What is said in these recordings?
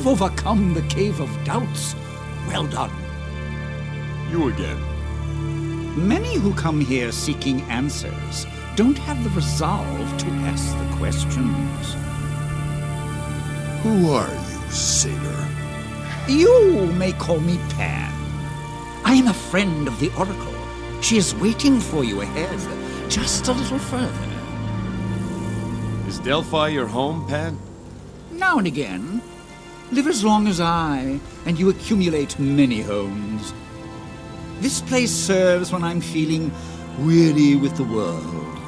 You've overcome the Cave of Doubts. Well done. You again. Many who come here seeking answers don't have the resolve to ask the questions. Who are you, satyr? You may call me Pan. I am a friend of the Oracle. She is waiting for you ahead, just a little further. Is Delphi your home, Pan? Now and again. Live as long as I, and you accumulate many homes. This place serves when I'm feeling weary with the world.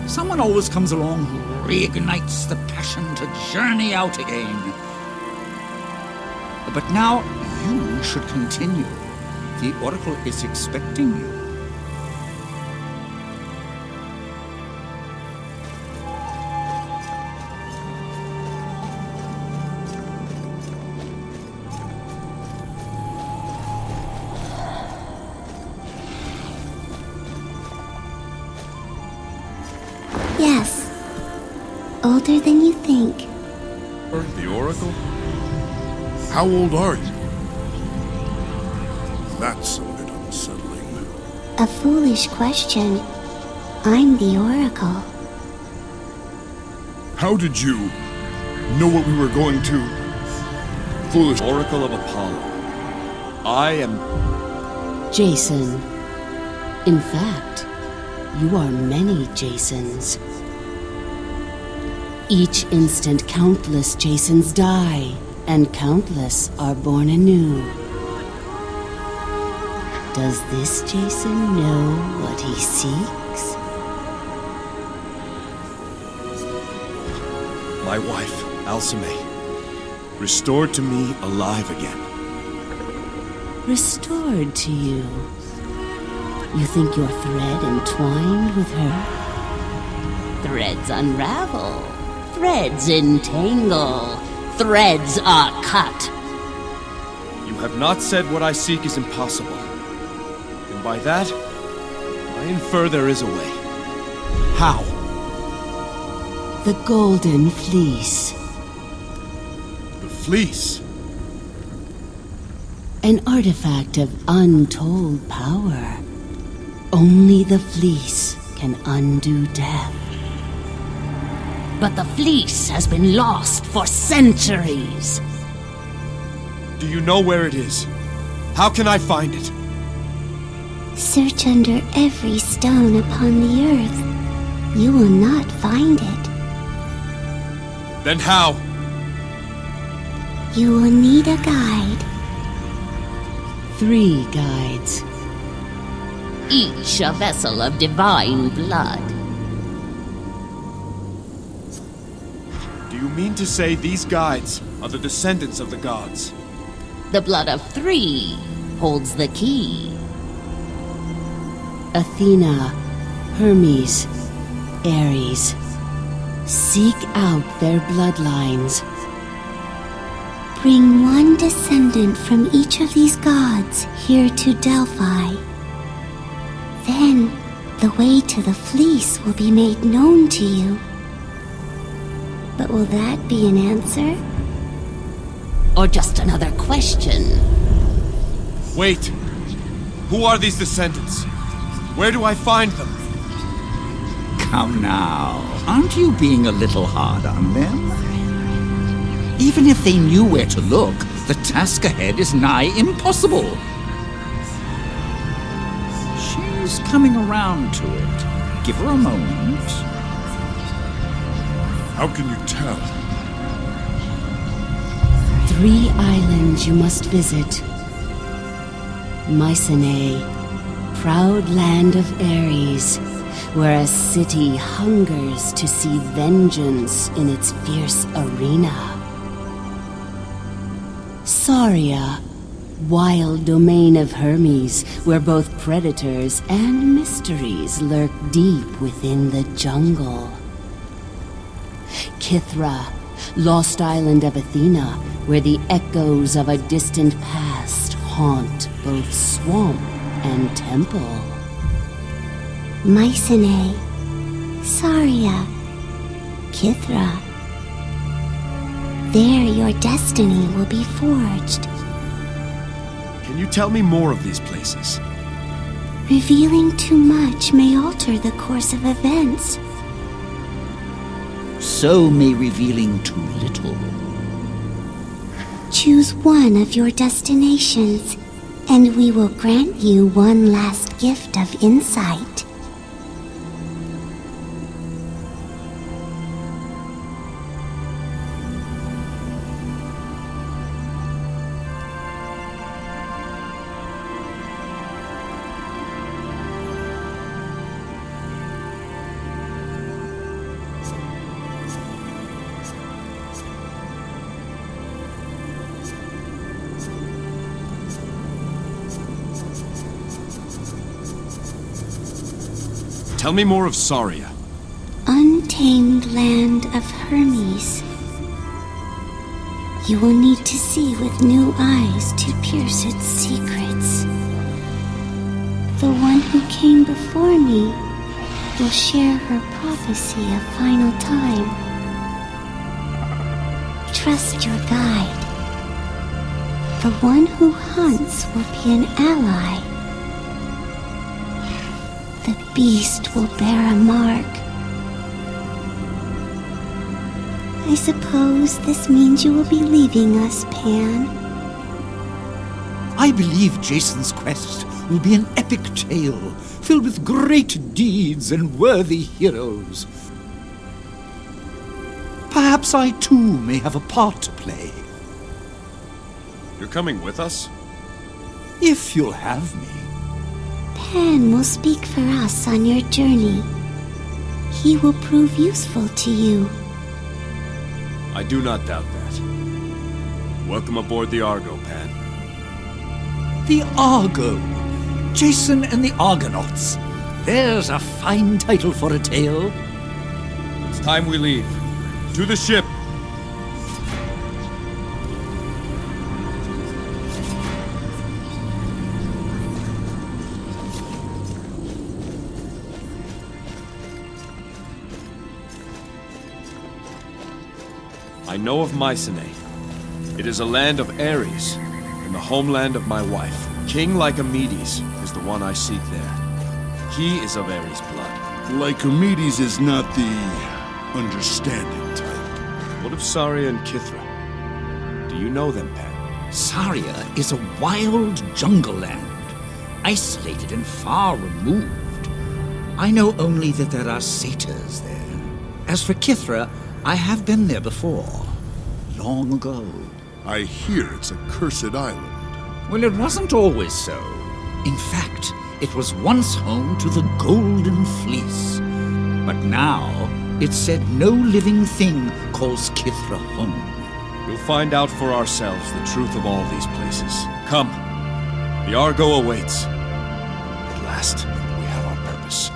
Someone always comes along who reignites the passion to journey out again. But now you should continue. The Oracle is expecting you. Yes. Older than you think. The Oracle? How old are you? That's a bit unsettling. A foolish question. I'm the Oracle. How did you know what we were going to? Foolish Oracle of Apollo. I am... Jason. In fact, you are many Jasons. Each instant, countless Jasons die, and countless are born anew. Does this Jason know what he seeks? My wife, Alcime, restored to me alive again. Restored to you? You think your thread entwined with her? Threads unravel. Threads entangle. Threads are cut. You have not said what I seek is impossible. And by that, I infer there is a way. How? The Golden Fleece. The fleece? An artifact of untold power. Only the fleece can undo death. But the fleece has been lost for centuries. Do you know where it is? How can I find it? Search under every stone upon the earth. You will not find it. Then how? You will need a guide. 3 guides. Each a vessel of divine blood. Do you mean to say these guides are the descendants of the gods? The blood of 3 holds the key. Athena, Hermes, Ares. Seek out their bloodlines. Bring one descendant from each of these gods here to Delphi. Then, the way to the fleece will be made known to you. But will that be an answer? Or just another question? Wait! Who are these descendants? Where do I find them? Come now, aren't you being a little hard on them? Even if they knew where to look, the task ahead is nigh impossible. She's coming around to it. Give her a moment. How can you tell? 3 islands you must visit. Mycenae, proud land of Ares, where a city hungers to see vengeance in its fierce arena. Saria, wild domain of Hermes, where both predators and mysteries lurk deep within the jungle. Kythra, lost island of Athena, where the echoes of a distant past haunt both swamp and temple. Mycenae, Saria, Kythra. There your destiny will be forged. Can you tell me more of these places? Revealing too much may alter the course of events. So may revealing too little. Choose one of your destinations, and we will grant you one last gift of insight. Tell me more of Saria. Untamed land of Hermes. You will need to see with new eyes to pierce its secrets. The one who came before me will share her prophecy of final time. Trust your guide. The one who hunts will be an ally. The beast will bear a mark. I suppose this means you will be leaving us, Pan. I believe Jason's quest will be an epic tale, filled with great deeds and worthy heroes. Perhaps I too may have a part to play. You're coming with us? If you'll have me. Pan will speak for us on your journey. He will prove useful to you. I do not doubt that. Welcome aboard the Argo, Pan. The Argo. Jason and the Argonauts. There's a fine title for a tale. It's time we leave. To the ship! I know of Mycenae. It is a land of Ares, and the homeland of my wife. King Lycomedes is the one I seek there. He is of Ares' blood. Lycomedes is not the understanding type. What of Saria and Kithra? Do you know them, Pan? Saria is a wild jungle land, isolated and far removed. I know only that there are satyrs there. As for Kithra, I have been there before, long ago. I hear it's a cursed island. Well, it wasn't always so. In fact, it was once home to the Golden Fleece. But now, it's said no living thing calls Kithra home. We'll find out for ourselves the truth of all these places. Come. The Argo awaits. At last, we have our purpose.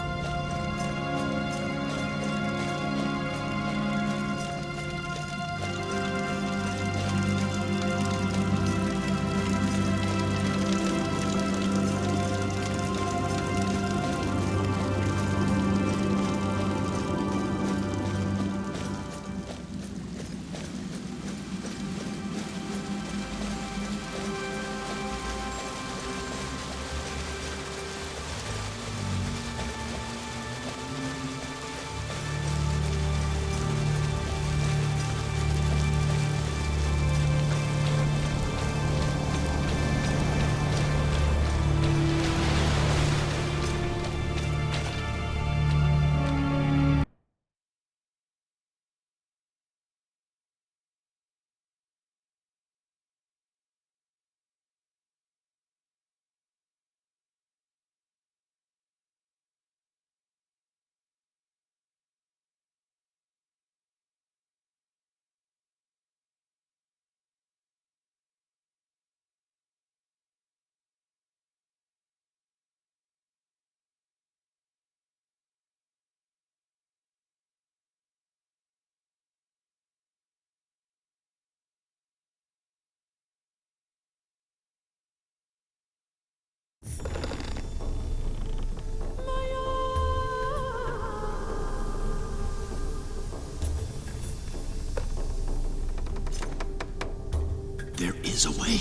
is a way,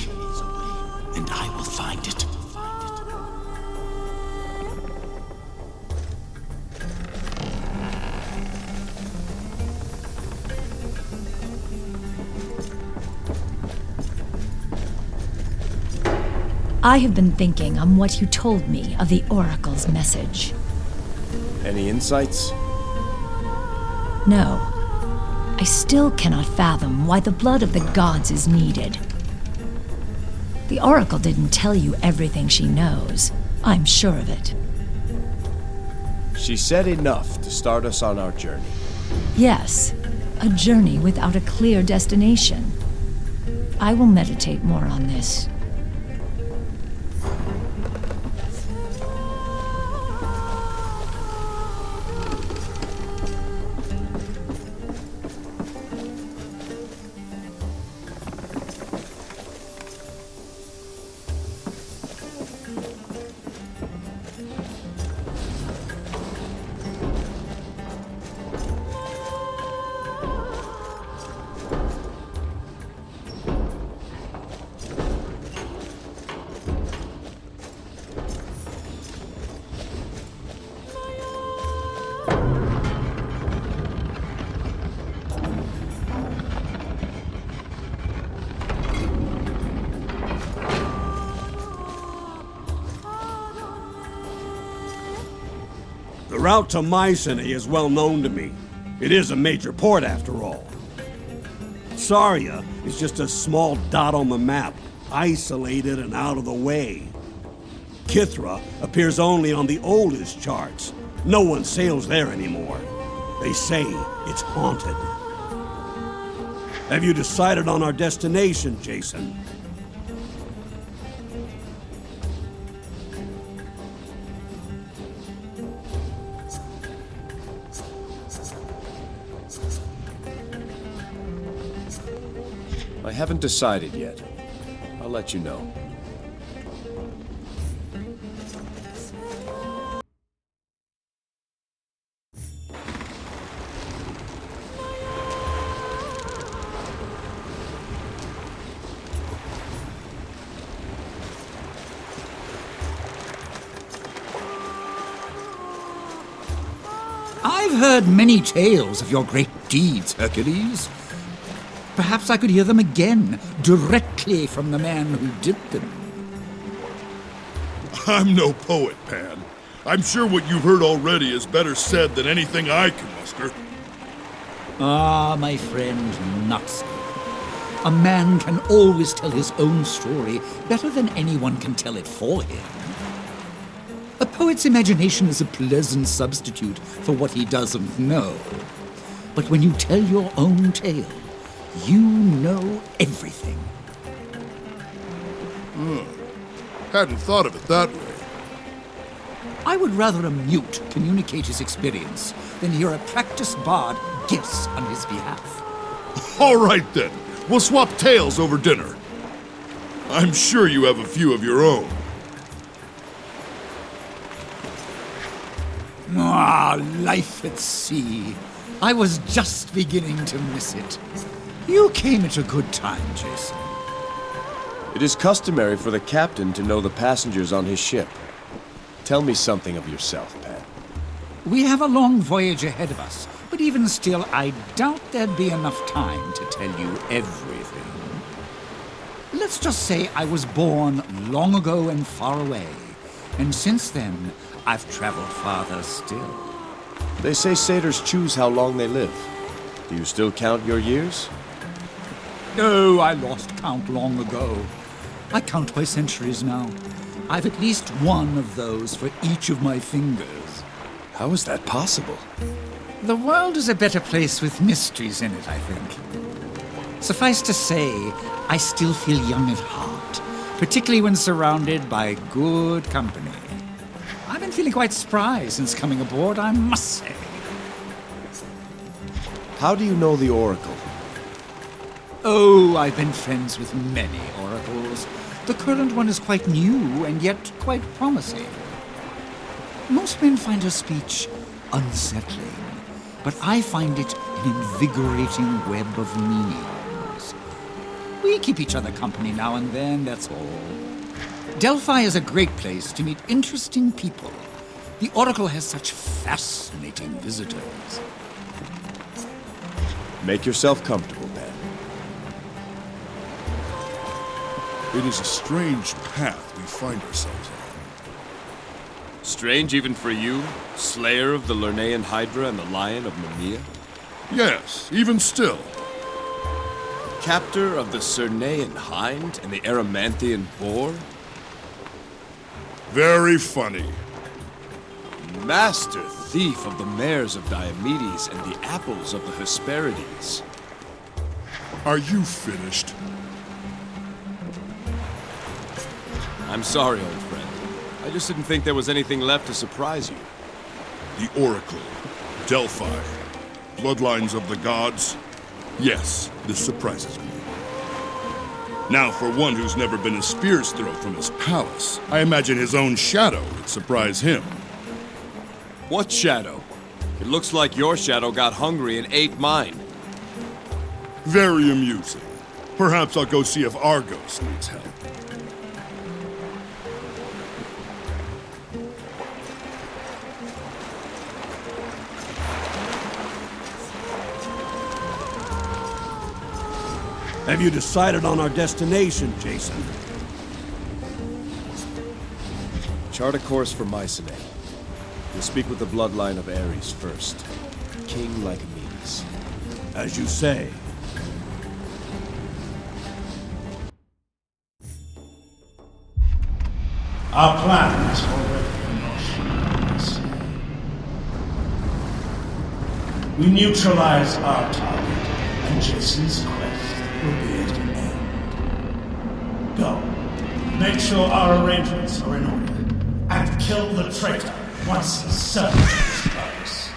and I will find it. I have been thinking on what you told me of the Oracle's message. Any insights? No. I still cannot fathom why the blood of the gods is needed. The Oracle didn't tell you everything she knows. I'm sure of it. She said enough to start us on our journey. Yes, a journey without a clear destination. I will meditate more on this. The route to Mycenae is well known to me. It is a major port, after all. Saria is just a small dot on the map, isolated and out of the way. Kithra appears only on the oldest charts. No one sails there anymore. They say it's haunted. Have you decided on our destination, Jason? I haven't decided yet. I'll let you know. I've heard many tales of your great deeds, Hercules. Perhaps I could hear them again, directly from the man who did them. I'm no poet, Pan. I'm sure what you've heard already is better said than anything I can muster. Ah, my friend, not so. A man can always tell his own story better than anyone can tell it for him. A poet's imagination is a pleasant substitute for what he doesn't know. But when you tell your own tale, you know everything. Hadn't thought of it that way. I would rather a mute communicate his experience than hear a practiced bard guess on his behalf. All right then, we'll swap tales over dinner. I'm sure you have a few of your own. Ah, life at sea. I was just beginning to miss it. You came at a good time, Jason. It is customary for the captain to know the passengers on his ship. Tell me something of yourself, Pat. We have a long voyage ahead of us, but even still, I doubt there'd be enough time to tell you everything. Let's just say I was born long ago and far away, and since then, I've traveled farther still. They say satyrs choose how long they live. Do you still count your years? No, I lost count long ago. I count by centuries now. I've at least one of those for each of my fingers. How is that possible? The world is a better place with mysteries in it, I think. Suffice to say, I still feel young at heart, particularly when surrounded by good company. I've been feeling quite spry since coming aboard, I must say. How do you know the Oracle? Oh, I've been friends with many oracles. The current one is quite new and yet quite promising. Most men find her speech unsettling, but I find it an invigorating web of meanings. We We keep each other company now and then, that's all. Delphi is a great place to meet interesting people. The Oracle has such fascinating visitors. Make yourself comfortable, man. It is a strange path we find ourselves on. Strange even for you, slayer of the Lernaean Hydra and the Lion of Mimea? Yes, even still. Captor of the Cernaean Hind and the Erymanthian Boar? Very funny. Master thief of the mares of Diomedes and the apples of the Hesperides. Are you finished? I'm sorry, old friend. I just didn't think there was anything left to surprise you. The Oracle, Delphi, bloodlines of the gods. Yes, this surprises me. Now, for one who's never been a spear's throw from his palace, I imagine his own shadow would surprise him. What shadow? It looks like your shadow got hungry and ate mine. Very amusing. Perhaps I'll go see if Argos needs help. Have you decided on our destination, Jason? Chart a course for Mycenae. We'll speak with the bloodline of Ares first. King Lycomedes. As you say. Our plan is already in motion. We neutralize our target, and Jason's quest will be at an end. Go. Make sure our arrangements are in order, and kill the traitor once he's certain of his place.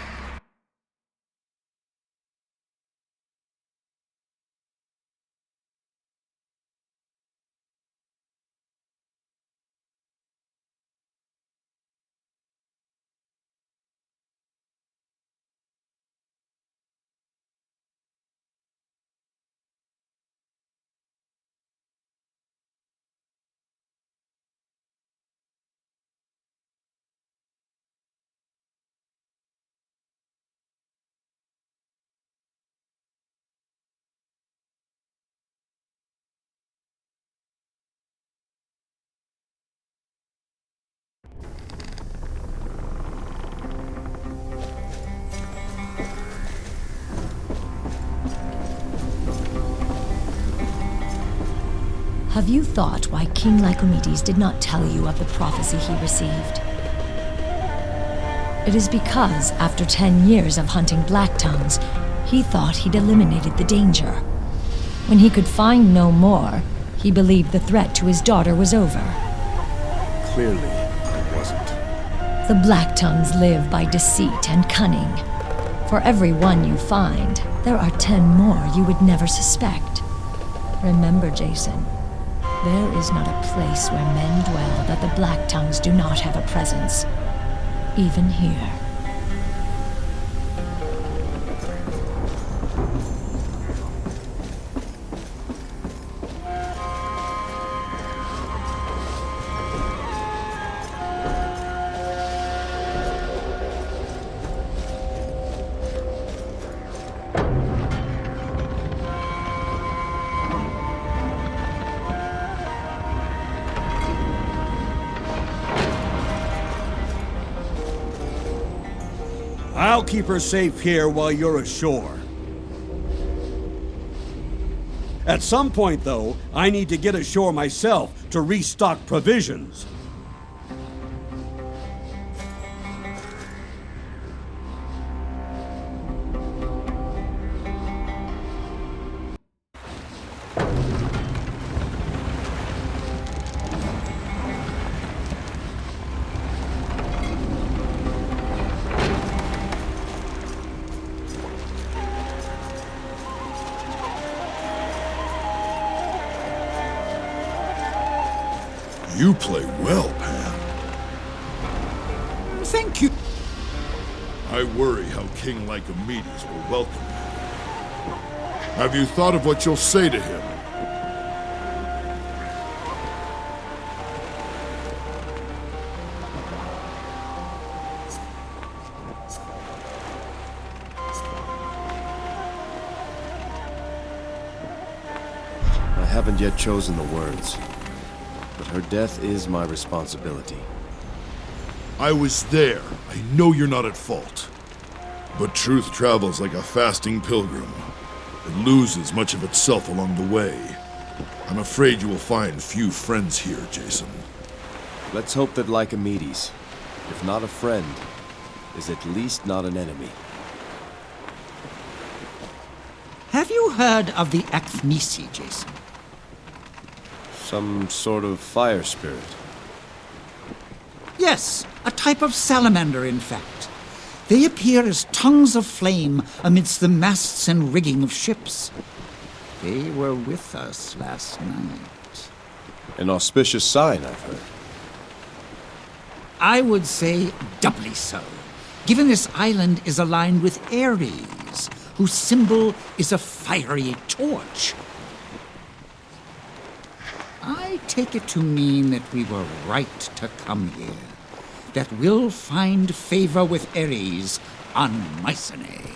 Have you thought why King Lycomedes did not tell you of the prophecy he received? It is because, after 10 years of hunting black tongues, he thought he'd eliminated the danger. When he could find no more, he believed the threat to his daughter was over. Clearly, it wasn't. The black tongues live by deceit and cunning. For every one you find, there are 10 more you would never suspect. Remember, Jason, there is not a place where men dwell that the black tongues do not have a presence. Even here. I'll keep her safe here while you're ashore. At some point, though, I need to get ashore myself to restock provisions. You play well, Pan. Thank you. I worry how King Lycomedes will welcome you. Have you thought of what you'll say to him? haven't yet chosen the words, but her death is my responsibility. I was there. I know you're not at fault. But truth travels like a fasting pilgrim. It loses much of itself along the way. I'm afraid you will find few friends here, Jason. Let's hope that Lycomedes, if not a friend, is at least not an enemy. Have you heard of the Acthmesi, Jason? Some sort of fire spirit. Yes, a type of salamander, in fact. They appear as tongues of flame amidst the masts and rigging of ships. They were with us last night. An auspicious sign, I've heard. I would say doubly so, given this island is aligned with Ares, whose symbol is a fiery torch. I take it to mean that we were right to come here, that we'll find favor with Ares on Mycenae.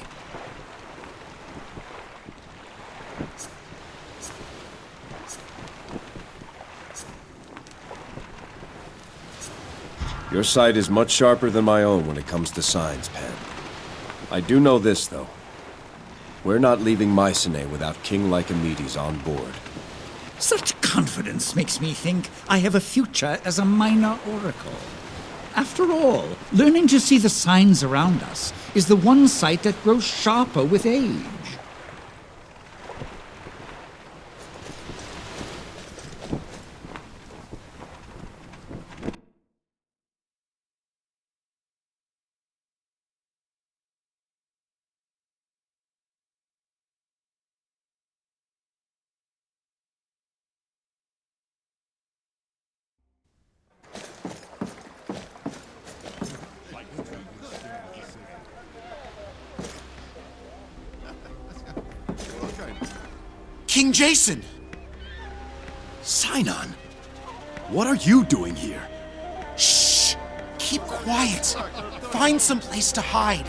Your sight is much sharper than my own when it comes to signs, Pan. I do know this, though. We're not leaving Mycenae without King Lycomedes on board. Such confidence makes me think I have a future as a minor oracle. After all, learning to see the signs around us is the one sight that grows sharper with age. King Jason! Sinon, what are you doing here? Shh! Keep quiet. Find some place to hide.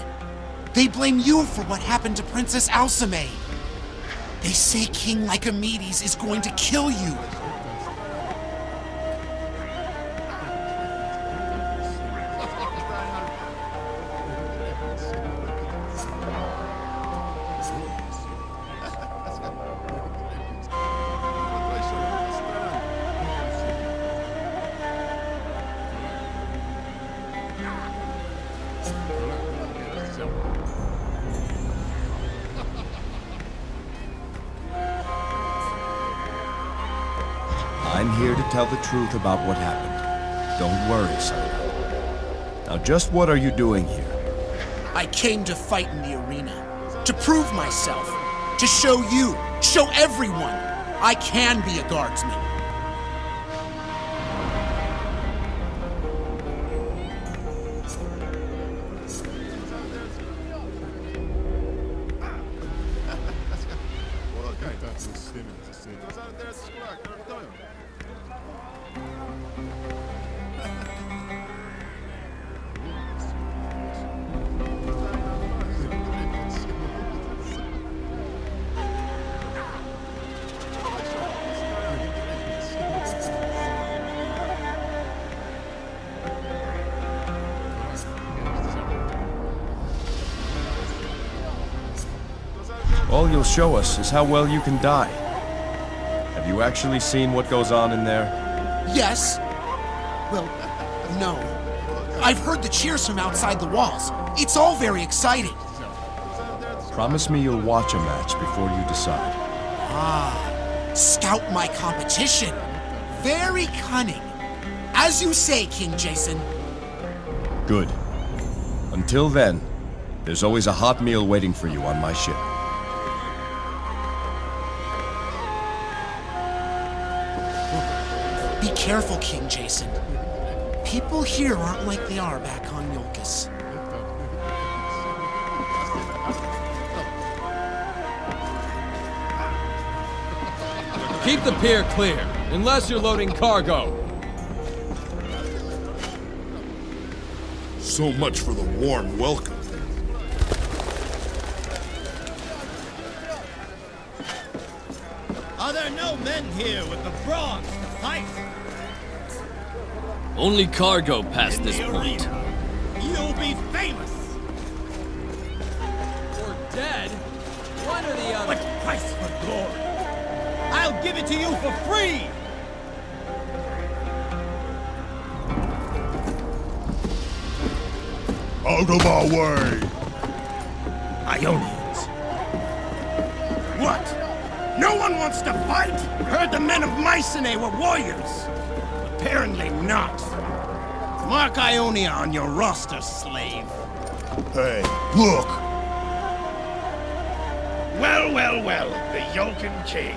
They blame you for what happened to Princess Alcime. They say King Lycomedes is going to kill you. I'm here to tell the truth about what happened. Don't worry, Sinon. Now, just what are you doing here? I came to fight in the arena, to prove myself, to show you, show everyone, I can be a guardsman. All you'll show us is how well you can die. Have you actually seen what goes on in there? Yes. Well, no. I've heard the cheers from outside the walls. It's all very exciting. Promise me you'll watch a match before you decide. Ah, scout my competition. Very cunning. As you say, King Jason. Good. Until then, there's always a hot meal waiting for you on my ship. Be careful, King Jason. People here aren't like they are back on Yolkis. Keep the pier clear, unless you're loading cargo. So much for the warm welcome. Are there no men here with the bronze to fight. Only cargo past this point. You'll be famous. Or dead. One or the other. What price for glory? I'll give it to you for free. Out of our way! Ionians. What? No one wants to fight? Heard the men of Mycenae were warriors. Apparently not. Mark Ionia on your roster, slave. Hey, look! Well, well, well, the Yolkin King.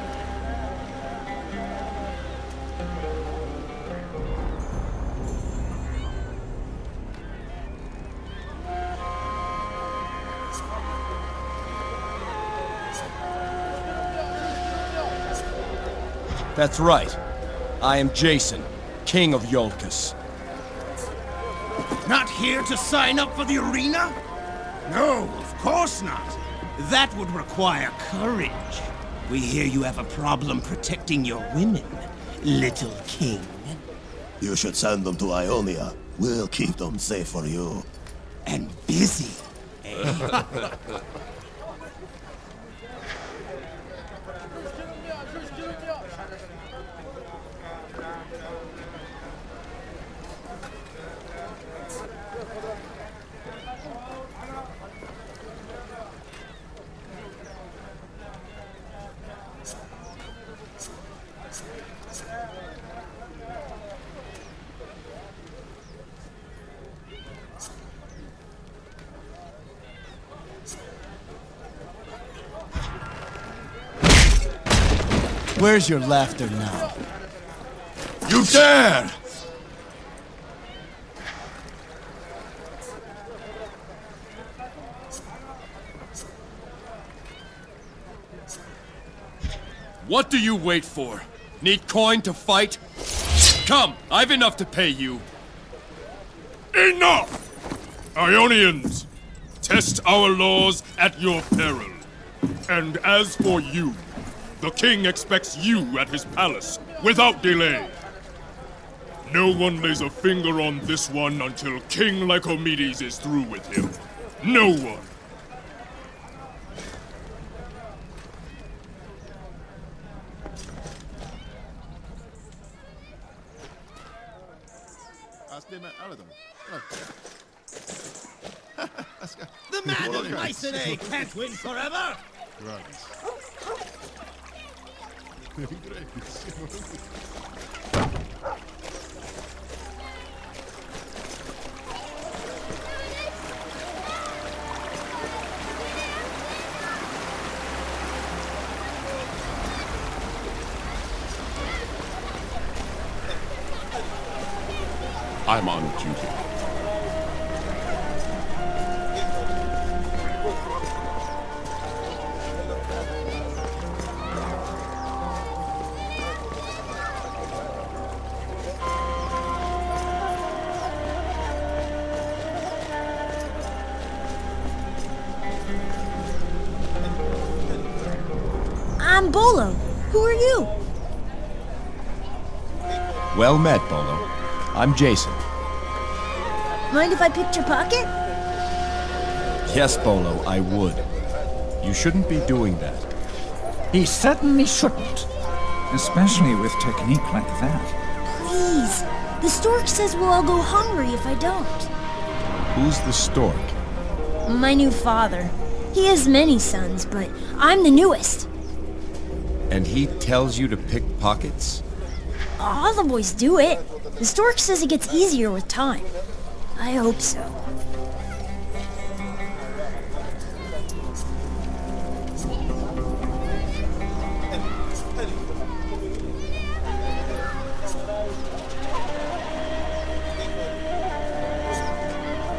That's right. I am Jason, King of Yolkus. Not here to sign up for the arena? No, of course not. That would require courage. We hear you have a problem protecting your women, little king. You should send them to Ionia. We'll keep them safe for you. And busy, eh? Where's your laughter now? You dare! What do you wait for? Need coin to fight? Come, I've enough to pay you. Enough! Ionians, test our laws at your peril. And as for you, the king expects you at his palace, without delay. No one lays a finger on this one until King Lycomedes is through with him. No one! The man of Mycenae can't win forever! I'm on duty. I'm Bolo. Who are you? Well met, Bolo. I'm Jason. Mind if I picked your pocket? Yes, Bolo, I would. You shouldn't be doing that. He certainly shouldn't. Especially with technique like that. Please. The stork says we'll all go hungry if I don't. Who's the stork? My new father. He has many sons, but I'm the newest. And he tells you to pick pockets? All the boys do it. The stork says it gets easier with time. I hope so.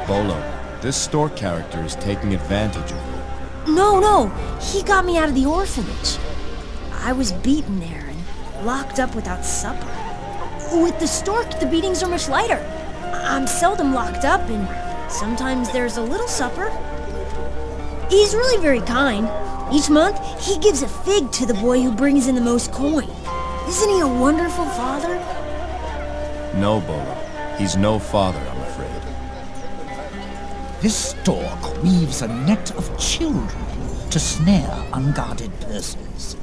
Bolo, this stork character is taking advantage of you. No. He got me out of the orphanage. I was beaten there and locked up without supper. With the stork, the beatings are much lighter. I'm seldom locked up, and sometimes there's a little supper. He's really very kind. Each month, he gives a fig to the boy who brings in the most coin. Isn't he a wonderful father? No, Bolo. He's no father, I'm afraid. This stork weaves a net of children to snare unguarded persons.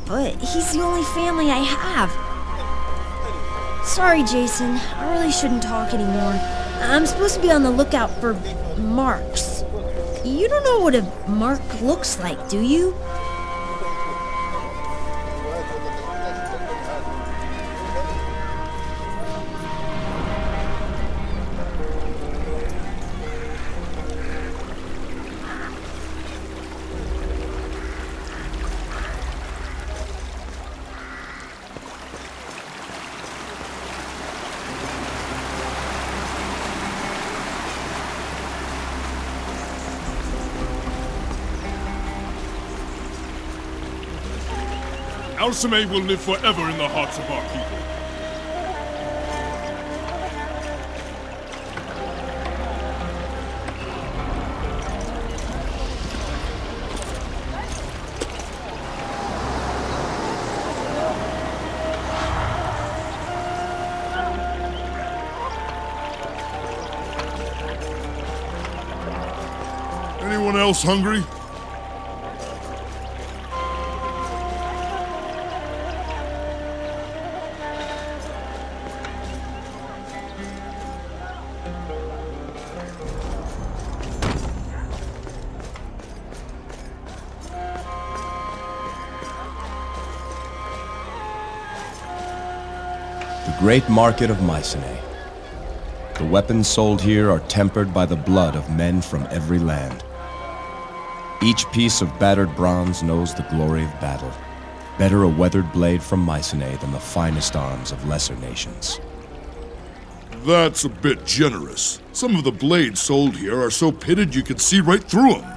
But he's the only family I have. Sorry, Jason. I really shouldn't talk anymore. I'm supposed to be on the lookout for marks. You don't know what a mark looks like, do you? Alcime will live forever in the hearts of our people. Anyone else hungry? The great market of Mycenae. The weapons sold here are tempered by the blood of men from every land. Each piece of battered bronze knows the glory of battle. Better a weathered blade from Mycenae than the finest arms of lesser nations. That's a bit generous. Some of the blades sold here are so pitted you could see right through them.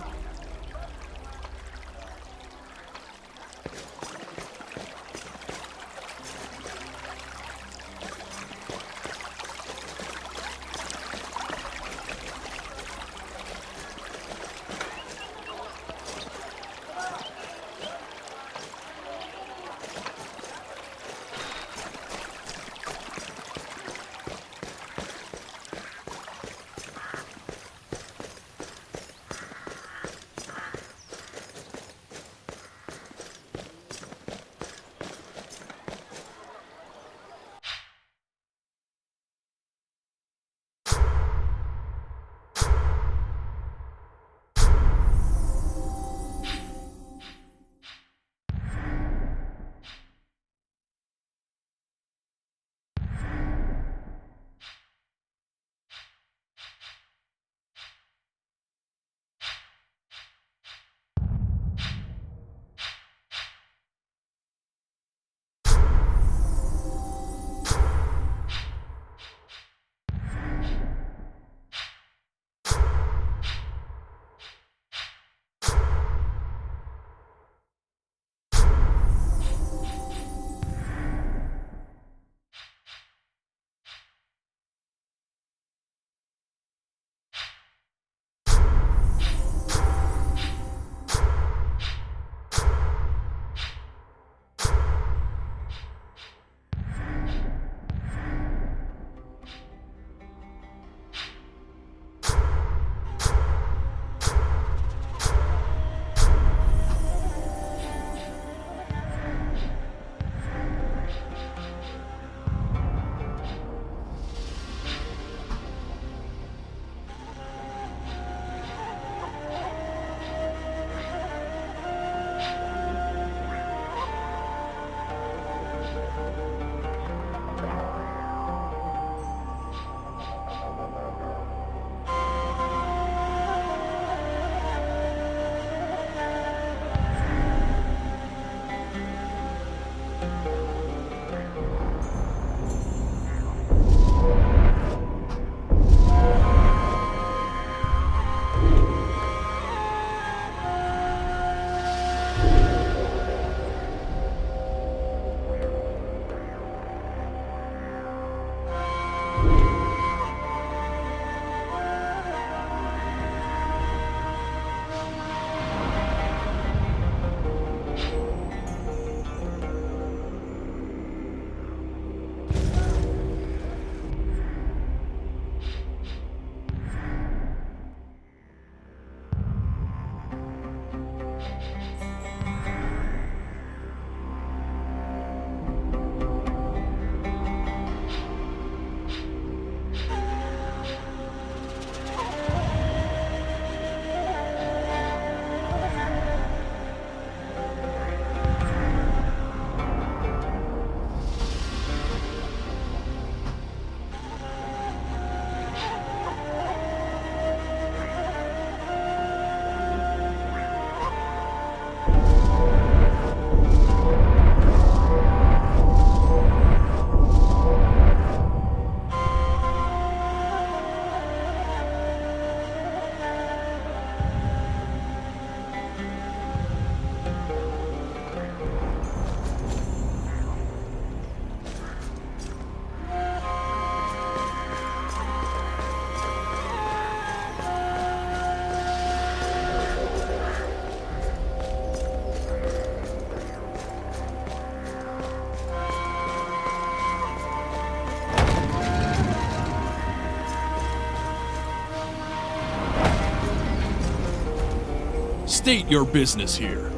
State your business here.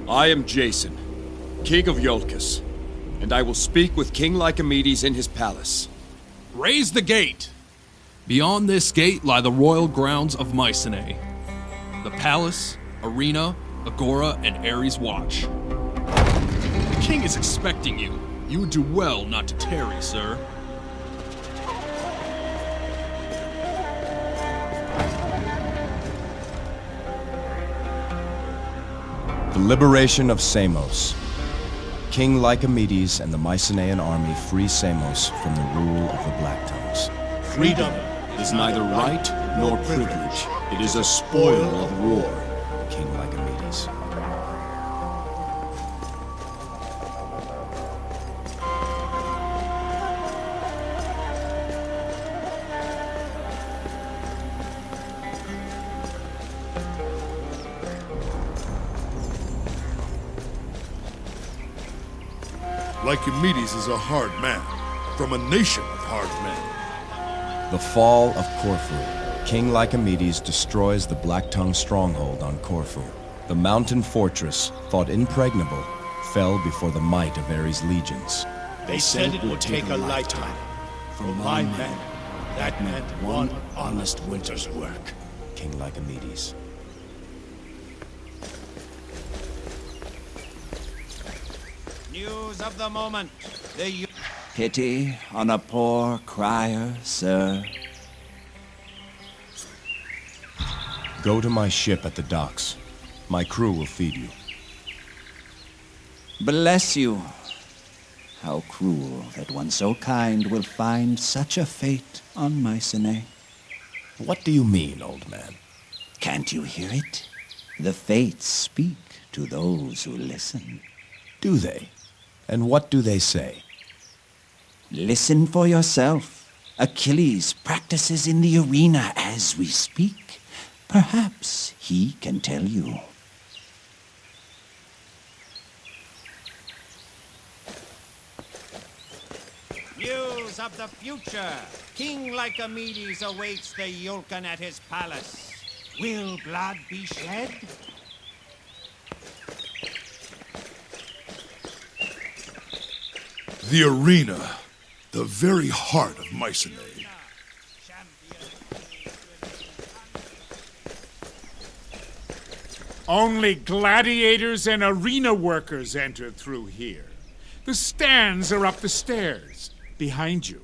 I am Jason, King of Iolcus, and I will speak with King Lycomedes in his palace. Raise the gate! Beyond this gate lie the royal grounds of Mycenae. The palace, arena, agora, and Ares Watch. The king is expecting you. You would do well not to tarry, sir. The liberation of Samos. King Lycomedes and the Mycenaean army free Samos from the rule of the Black Tongues. Freedom is neither right nor privilege. It is a spoil of war. King Lycomedes. Lycomedes is a hard man, from a nation of hard men. The fall of Corfu. King Lycomedes destroys the Black Tongue stronghold on Corfu. The mountain fortress, thought impregnable, fell before the might of Ares' legions. They said it would take a lifetime. For my men, that meant one honest winter's work. King Lycomedes. News of the moment. Pity on a poor crier, sir. Go to my ship at the docks. My crew will feed you. Bless you. How cruel that one so kind will find such a fate on Mycenae. What do you mean, old man? Can't you hear it? The fates speak to those who listen. Do they? And what do they say? Listen for yourself. Achilles practices in the arena as we speak. Perhaps he can tell you. News of the future. King Lycomedes awaits the Iolcan at his palace. Will blood be shed? The arena, the very heart of Mycenae. Only gladiators and arena workers enter through here. The stands are up the stairs, behind you.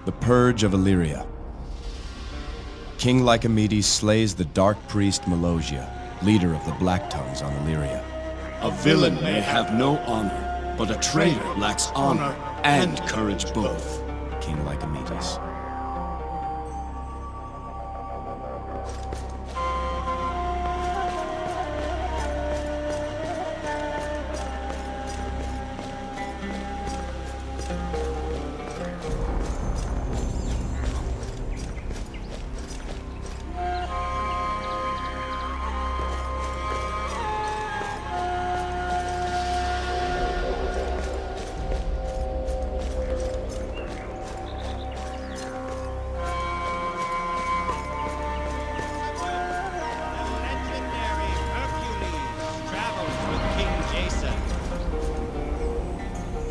The Purge of Illyria. King Lycomedes slays the dark priest Melogia, leader of the Black Tongues on Illyria. A villain may have no honor, but a traitor lacks honor and courage both. King Lycomedes.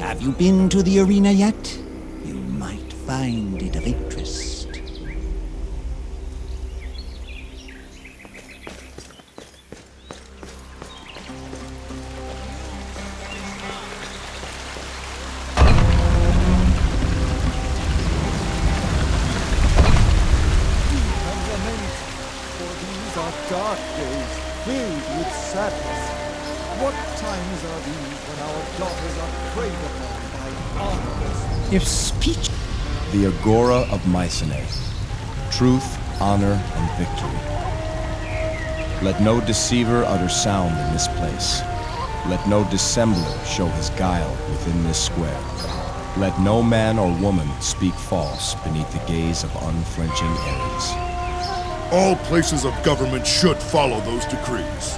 Have you been to the arena yet? You might find it of interest. For these are dark days, filled with sadness. What times are these when our daughters are preyed upon by honors? If speech... The Agora of Mycenae. Truth, honor, and victory. Let no deceiver utter sound in this place. Let no dissembler show his guile within this square. Let no man or woman speak false beneath the gaze of unflinching Ares. All places of government should follow those decrees.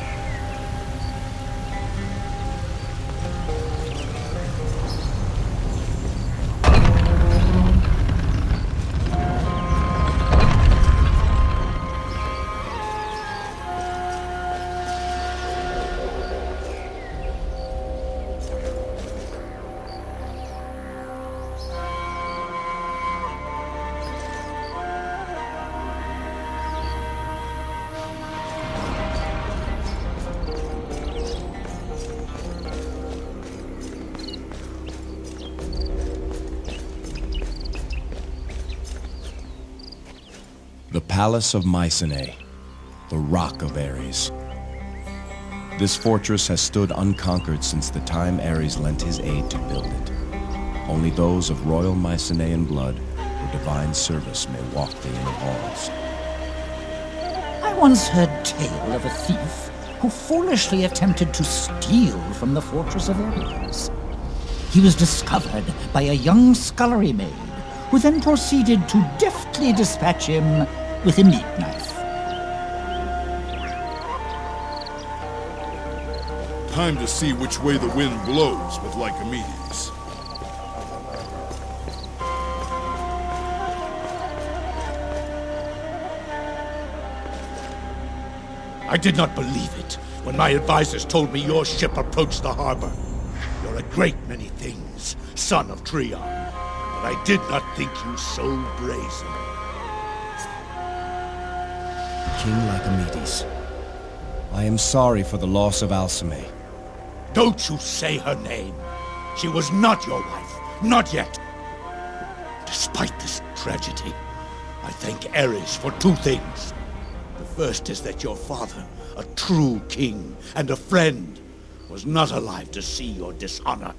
The Palace of Mycenae, the Rock of Ares. This fortress has stood unconquered since the time Ares lent his aid to build it. Only those of royal Mycenaean blood or divine service may walk the inner halls. I once heard tale of a thief who foolishly attempted to steal from the fortress of Ares. He was discovered by a young scullery maid, who then proceeded to deftly dispatch him with a meat knife. Time to see which way the wind blows with Lycomedes. I did not believe it when my advisors told me your ship approached the harbor. You're a great many things, son of Trion, but I did not think you so brazen. King Lycomedes, I am sorry for the loss of Alcime. Don't you say her name. She was not your wife, not yet. Despite this tragedy, I thank Ares for two things. The first is that your father, a true king and a friend, was not alive to see your dishonor.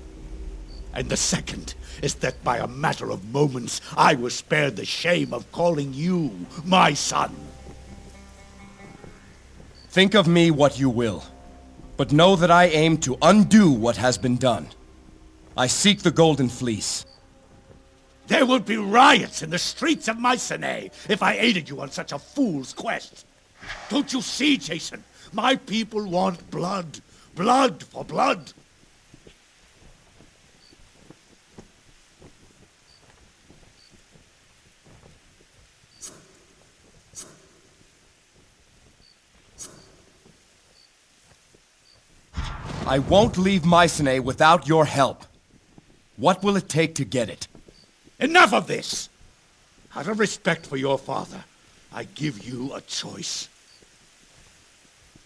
And the second is that by a matter of moments, I was spared the shame of calling you my son. Think of me what you will, but know that I aim to undo what has been done. I seek the Golden Fleece. There would be riots in the streets of Mycenae if I aided you on such a fool's quest. Don't you see, Jason? My people want blood. Blood for blood. I won't leave Mycenae without your help. What will it take to get it? Enough of this! Out of respect for your father, I give you a choice.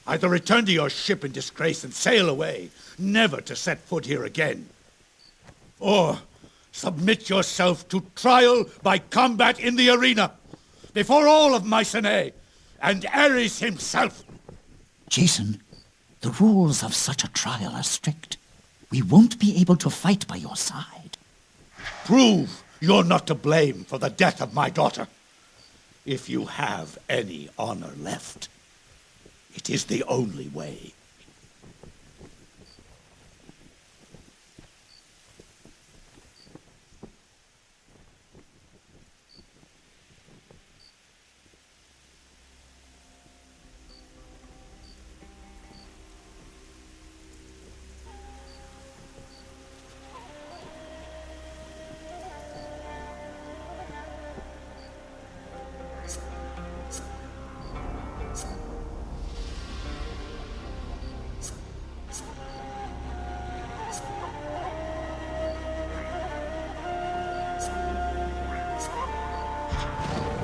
Either return to your ship in disgrace and sail away, never to set foot here again. Or submit yourself to trial by combat in the arena, before all of Mycenae, and Ares himself. Jason, the rules of such a trial are strict. We won't be able to fight by your side. Prove you're not to blame for the death of my daughter. If you have any honor left, it is the only way.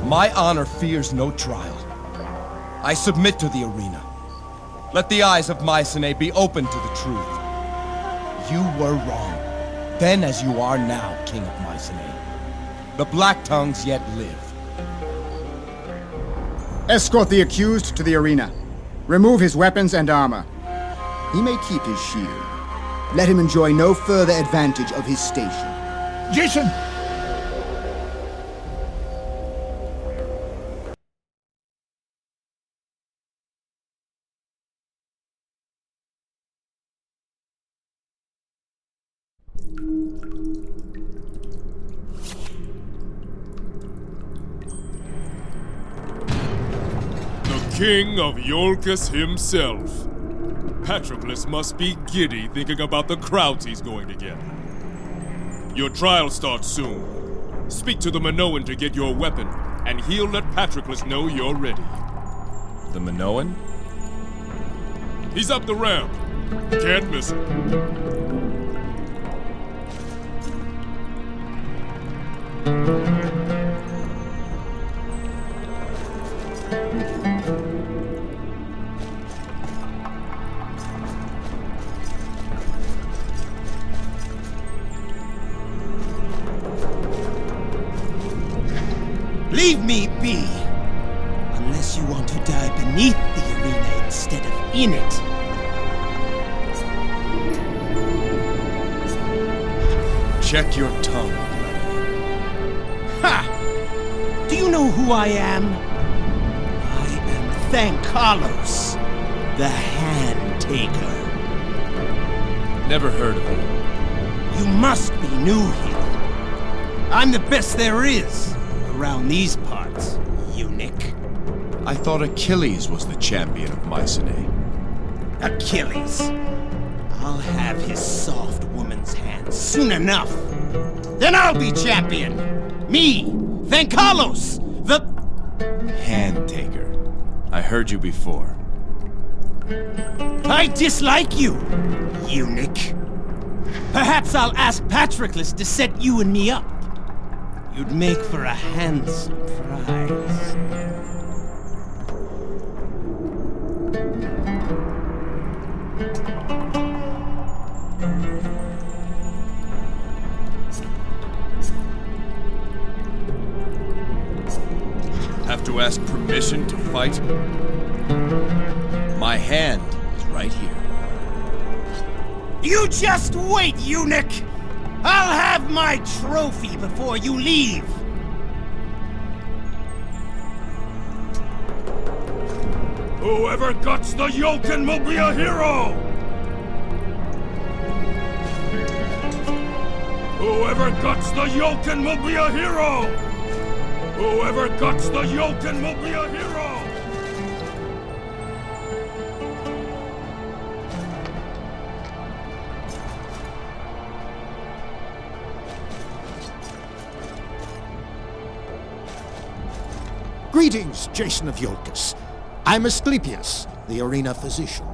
My honor fears no trial. I submit to the arena. Let the eyes of Mycenae be open to the truth. You were wrong, then as you are now, King of Mycenae. The Black Tongues yet live. Escort the accused to the arena. Remove his weapons and armor. He may keep his shield. Let him enjoy no further advantage of his station. Jason! The King of Iolcus himself. Patroclus must be giddy thinking about the crowds he's going to get. Your trial starts soon. Speak to the Minoan to get your weapon, and he'll let Patroclus know you're ready. The Minoan? He's up the ramp. Can't miss him. Leave me be! Unless you want to die beneath the arena instead of in it. Check your tongue. Ha! Do you know who I am? I am Thankalos, the Hand Taker. Never heard of him. You must be new here. I'm the best there is around these parts, eunuch. I thought Achilles was the champion of Mycenae. Achilles? I'll have his soft woman's hands soon enough. Then I'll be champion. Me, Thankalos, the Hand Taker. I heard you before. I dislike you, eunuch. Perhaps I'll ask Patroclus to set you and me up. You'd make for a handsome prize. Have to ask permission to fight? My hand is right here. You just wait, eunuch! I'll have my trophy before you leave! Whoever guts the Yoken will be a hero! Whoever guts the Yoken will be a hero! Whoever guts the Yoken will be a hero! Greetings, Jason of Iolcus. I'm Asclepius, the arena physician.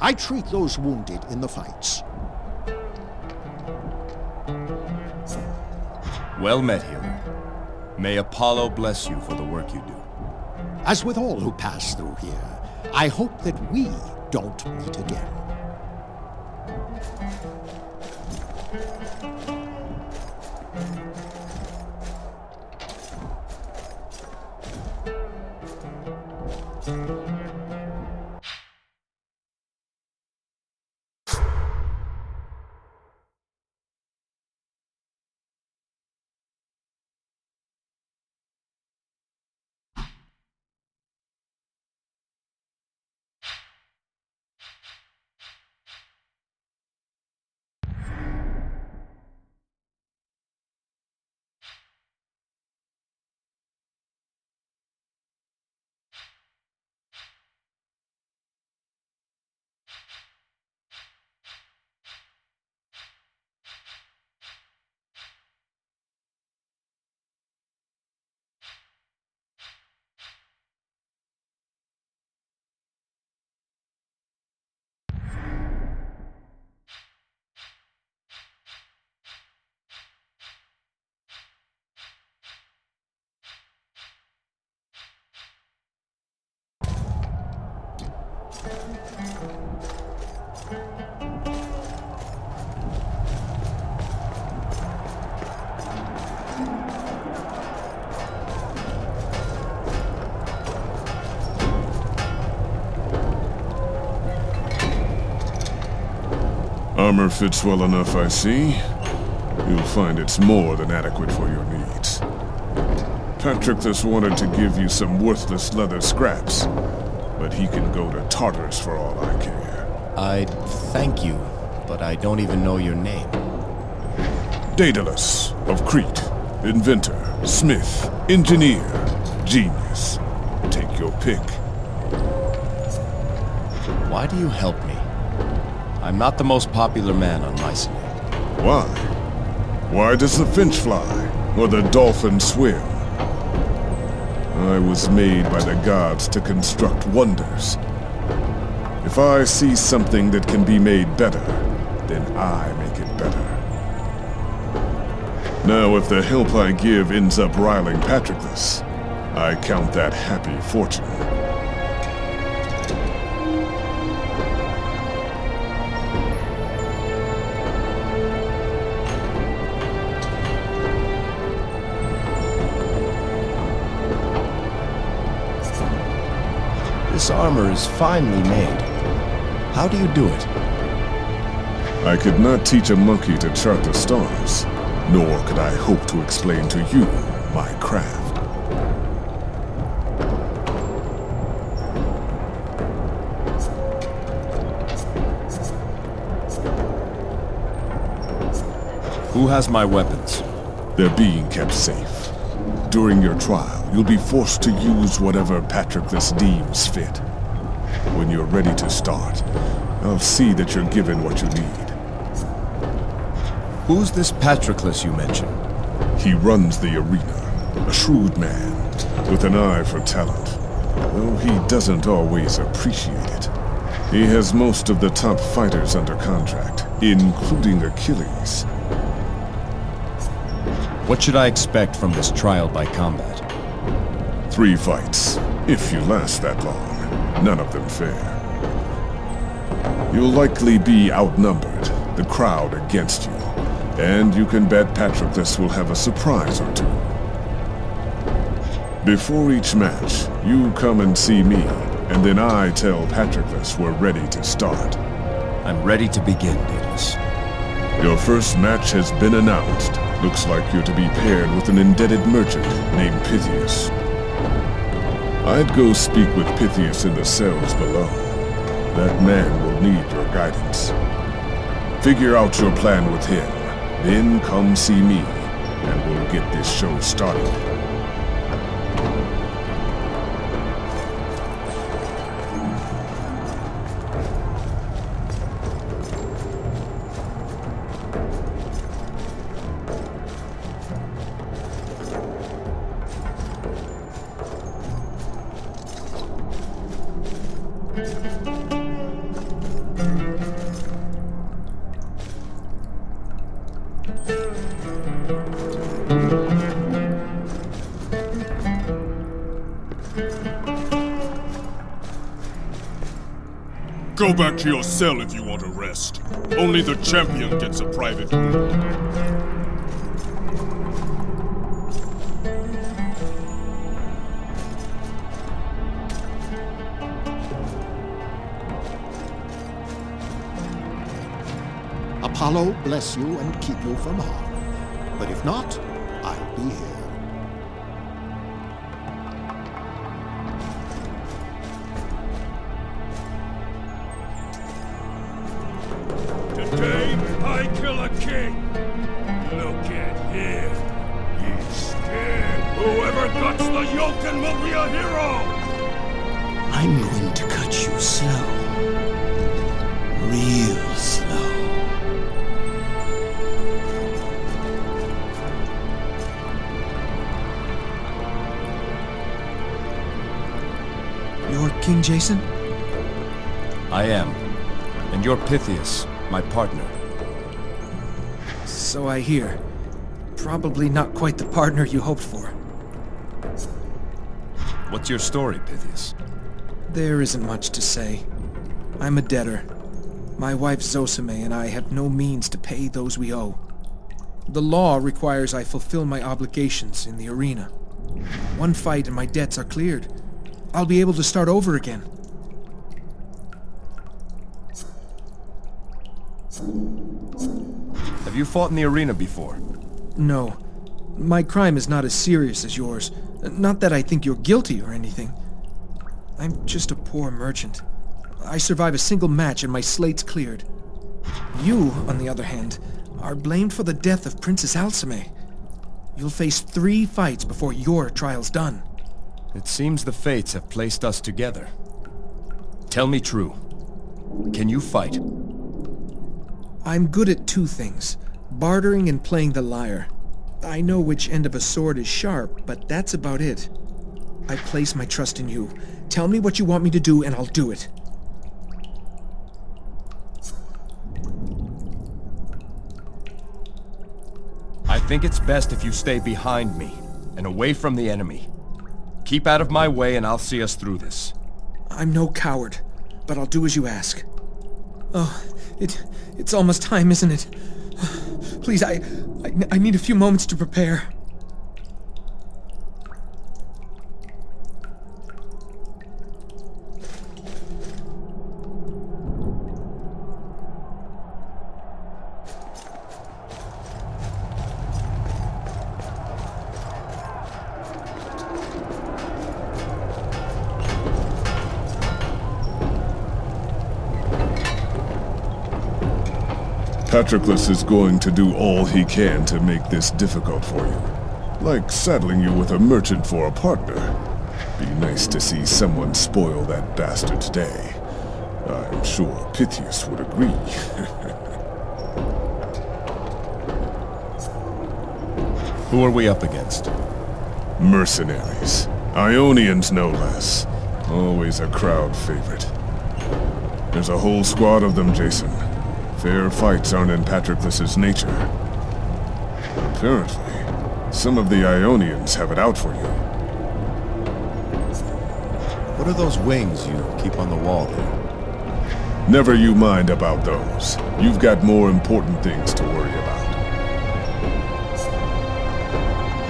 I treat those wounded in the fights. Well met, healer. May Apollo bless you for the work you do. As with all who pass through here, I hope that we don't meet again. Armor fits well enough, I see. You'll find it's more than adequate for your needs. Patroclus wanted to give you some worthless leather scraps, but he can go to Tartarus for all I care. I'd thank you but I don't even know your name. Daedalus of Crete. Inventor, smith, engineer, genius. Take your pick. Why do you help me? I'm not the most popular man on Mycenae. Why? Why does the finch fly, or the dolphin swim? I was made by the gods to construct wonders. If I see something that can be made better, then I make it better. Now, if the help I give ends up riling Patroclus, I count that happy fortune. This armor is finely made. How do you do it? I could not teach a monkey to chart the stars, nor could I hope to explain to you my craft. Who has my weapons? They're being kept safe. During your trial, you'll be forced to use whatever Patroclus deems fit. When you're ready to start, I'll see that you're given what you need. Who's this Patroclus you mentioned? He runs the arena, a shrewd man, with an eye for talent, though he doesn't always appreciate it. He has most of the top fighters under contract, including Achilles. What should I expect from this trial by combat? 3 fights, if you last that long. None of them fair. You'll likely be outnumbered, the crowd against you, and you can bet Patroclus will have a surprise or two. Before each match, you come and see me, and then I tell Patroclus we're ready to start. I'm ready to begin, Daedalus. Your first match has been announced. Looks like you're to be paired with an indebted merchant named Pythias. I'd go speak with Pythias in the cells below. That man will need your guidance. Figure out your plan with him, then come see me, and we'll get this show started. Go back to your cell if you want to rest. Only the champion gets a private room. Apollo bless you and keep you from harm. But if not, I'll be here. Today, I kill a king. Look at him. He's scared. Whoever cuts the yoken will be a hero. I'm going to cut you slow. Real slow. You're King Jason? I am. And you're Pythias, my partner. So I hear. Probably not quite the partner you hoped for. What's your story, Pythias? There isn't much to say. I'm a debtor. My wife Zosime and I have no means to pay those we owe. The law requires I fulfill my obligations in the arena. One fight and my debts are cleared. I'll be able to start over again. Have you fought in the arena before? No. My crime is not as serious as yours. Not that I think you're guilty or anything. I'm just a poor merchant. I survive a single match and my slate's cleared. You, on the other hand, are blamed for the death of Princess Alcime. You'll face 3 fights before your trial's done. It seems the fates have placed us together. Tell me true. Can you fight? I'm good at 2 things: bartering and playing the lyre. I know which end of a sword is sharp, but that's about it. I place my trust in you. Tell me what you want me to do, and I'll do it. I think it's best if you stay behind me and away from the enemy. Keep out of my way and I'll see us through this. I'm no coward, but I'll do as you ask. Oh, it's almost time, isn't it? Please, I need a few moments to prepare. Patroclus is going to do all he can to make this difficult for you. Like saddling you with a merchant for a partner. Be nice to see someone spoil that bastard today. I'm sure Pythias would agree. Who are we up against? Mercenaries. Ionians, no less. Always a crowd favorite. There's a whole squad of them, Jason. Fair fights aren't in Patroclus's nature. Apparently, some of the Ionians have it out for you. What are those wings you keep on the wall there? Never you mind about those. You've got more important things to worry about.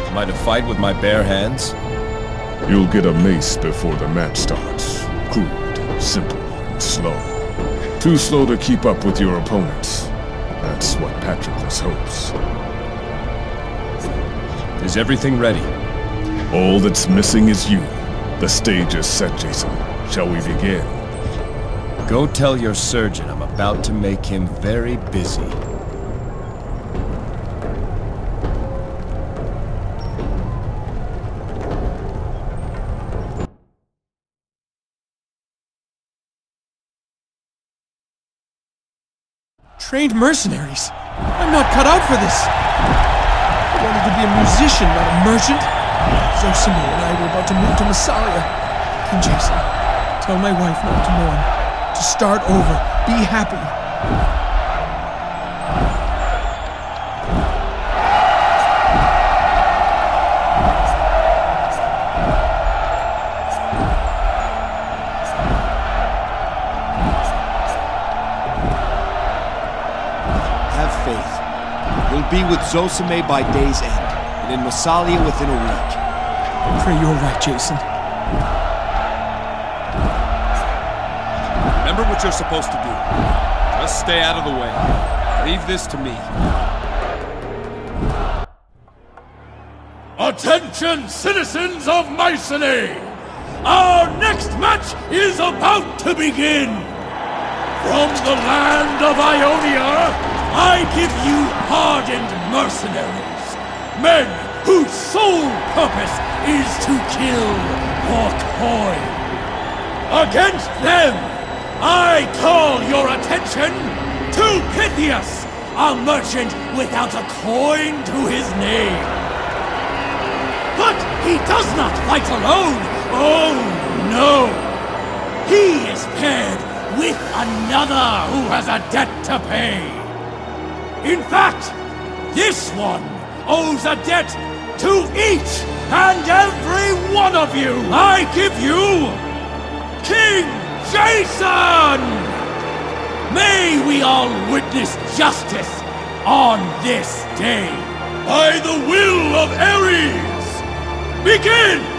Am I to fight with my bare hands? You'll get a mace before the match starts. Crude, simple, and slow. Too slow to keep up with your opponents. That's what Patroclus hopes. Is everything ready? All that's missing is you. The stage is set, Jason. Shall we begin? Go tell your surgeon I'm about to make him very busy. Trained mercenaries? I'm not cut out for this! I wanted to be a musician, not a merchant. Zosime and I were about to move to Massalia. King Jason, tell my wife not to mourn. To start over. Be happy. Be with Zosime by day's end, and in Massalia within a week. I pray you're right, Jason. Remember what you're supposed to do. Just stay out of the way. Leave this to me. Attention, citizens of Mycenae! Our next match is about to begin! From the land of Ionia, I give you hardened mercenaries, men whose sole purpose is to kill for coin. Against them, I call your attention to Pythias, a merchant without a coin to his name. But he does not fight alone. Oh, no. He is paired with another who has a debt to pay. In fact, this one owes a debt to each and every one of you. I give you King Jason! May we all witness justice on this day. By the will of Ares, begin!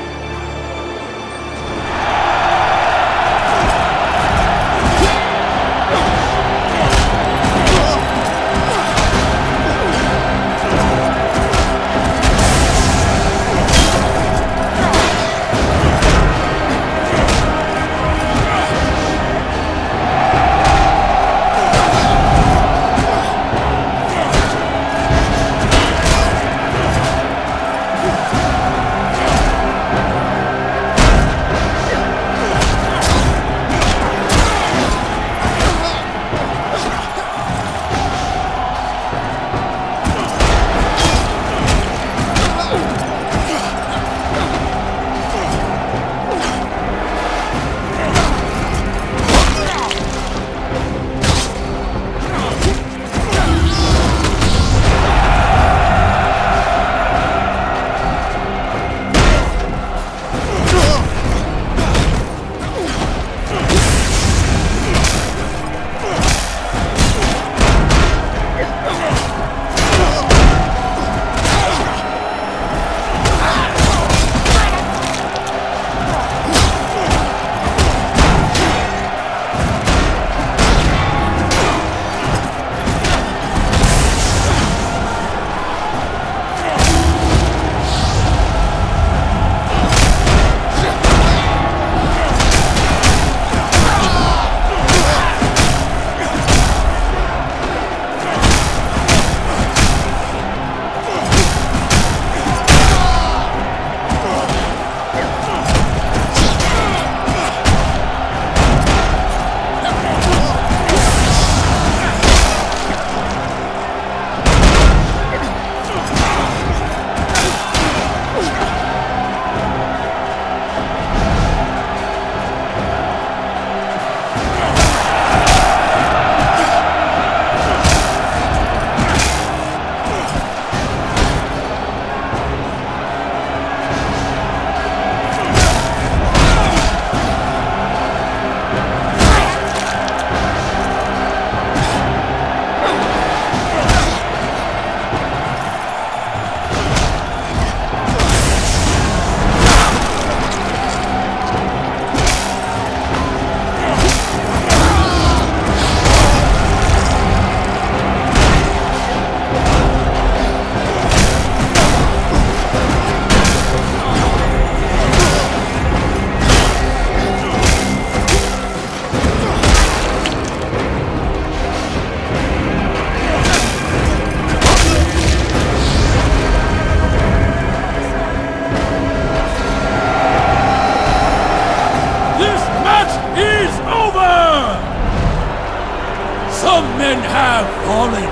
Some men have fallen,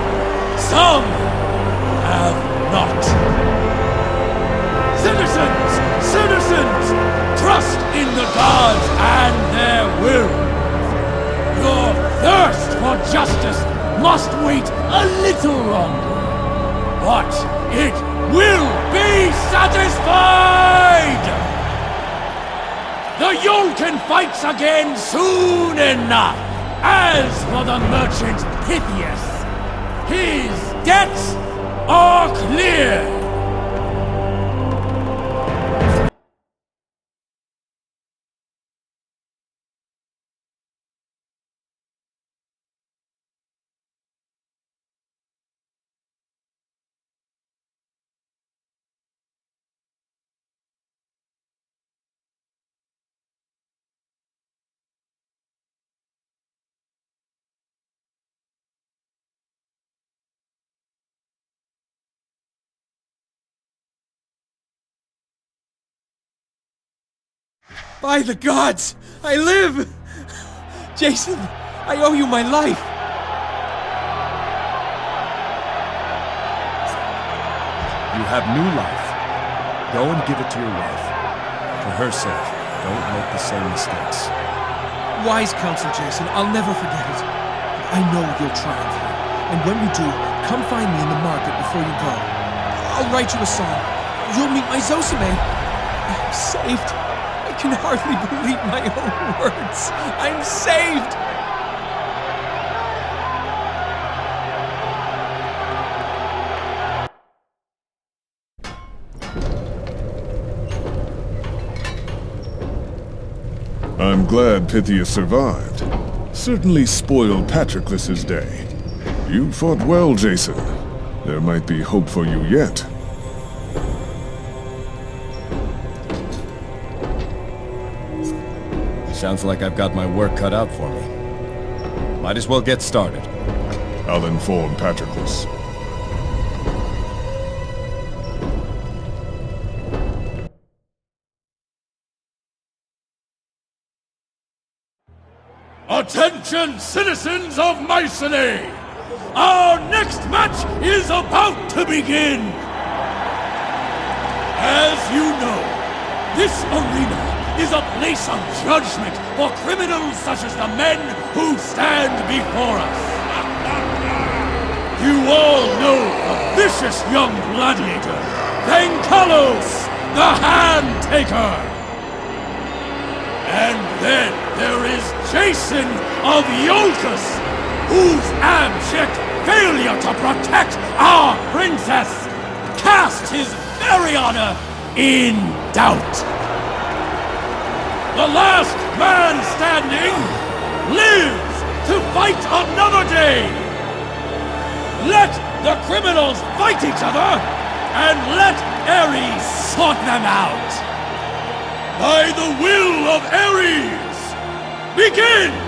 some have not. Citizens! Citizens! Trust in the gods and their will. Your thirst for justice must wait a little longer. But it will be satisfied! The Yolkin fights again soon enough. As for the merchant Pythias, his debts are clear. By the gods! I live! Jason, I owe you my life! You have new life. Go and give it to your wife. For her sake, don't make the same mistakes. Wise counsel, Jason. I'll never forget it. I know you'll triumph here. And when you do, come find me in the market before you go. I'll write you a song. You'll meet my Zosume. I'm saved. I can hardly believe my own words. I'm saved! I'm glad Pythias survived. Certainly spoiled Patroclus's day. You fought well, Jason. There might be hope for you yet. Sounds like I've got my work cut out for me. Might as well get started. I'll inform Patroclus. Attention, citizens of Mycenae! Our next match is about to begin! As you know, this arena is a place of judgment for criminals such as the men who stand before us. You all know a vicious young gladiator, Venkalos, the Hand Taker. And then there is Jason of Iolcus, whose abject failure to protect our princess cast his very honor in doubt. The last man standing lives to fight another day. Let the criminals fight each other, and let Ares sort them out. By the will of Ares, begin!